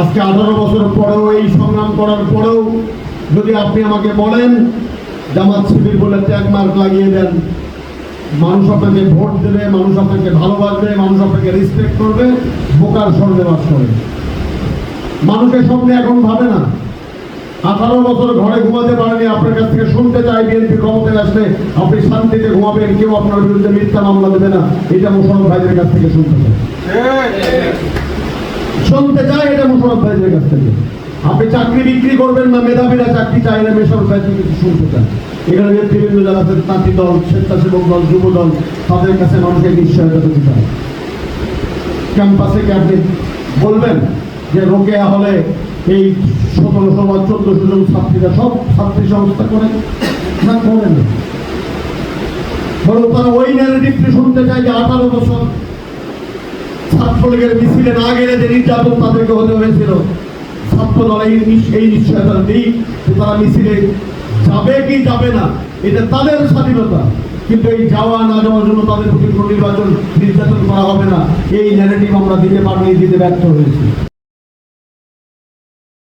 আজকে 18 বছর পরেও এই সংগ্রাম করার পরেও যদি আপনি আমাকে বলেন জামাত শিবির বলে ট্যাগ মার্ক লাগিয়ে দেন, মানুষ আপনাকে ভোট দেবে, মানুষ আপনাকে ভালোবাসবে, মানুষ আপনাকে রেসপেক্ট করবে, বোকার স্বর্গে বাস করে। মানুষের স্বপ্নে এখন ভাবে না। 18 বছর ঘরে ঘুমাতে পারেনি, আপনার কাছ থেকে শুনতে চাই বিএনপি ক্ষমতায় আসলে আপনি শান্তিতে ঘুমাবেন, কেউ আপনার বিরুদ্ধে মিথ্যা মামলা দেবে না, এটা মোশাররফ ভাইদের কাছ থেকে শুনতে চাই। এটা মোশাররফ ভাইদের কাছ থেকে। আপনি চাকরি বিক্রি করবেন না, মেধাবীরা চাকরি চায় না, মোশাররফ ভাই থেকে কিছু শুনতে চান। এখানে নেতৃবৃন্দ যারা আছেন, তাঁতি দল, স্বেচ্ছাসেবক দল, যুব দল, তাদের কাছে মানুষের নিশ্চয়তা দিতে চায়। ক্যাম্পাসে কি আপনি বলবেন যে রোকেয়া হলে এই 1700 বা 1400 জন ছাত্রীরা সব ছাত্রী সংস্থা করে না? করেন না। বরং তারা ওই ন্যারেটিভটি শুনতে চায় যে 18 বছর ছাত্রলীগের মিছিলে না গেলে যে নির্যাতন তাদেরকে হতে হয়েছিল, ছাত্র দল এই নিশ্চয়তা নেই যে তারা মিছিলে যাবে কি যাবে না, এটা তাদের স্বাধীনতা। কিন্তু এই যাওয়া না যাওয়ার জন্য তাদের প্রতি নির্যাতন করা হবে না, এই ন্যারেটিভ আমরা দিতে পারিনি, দিতে ব্যর্থ হয়েছি।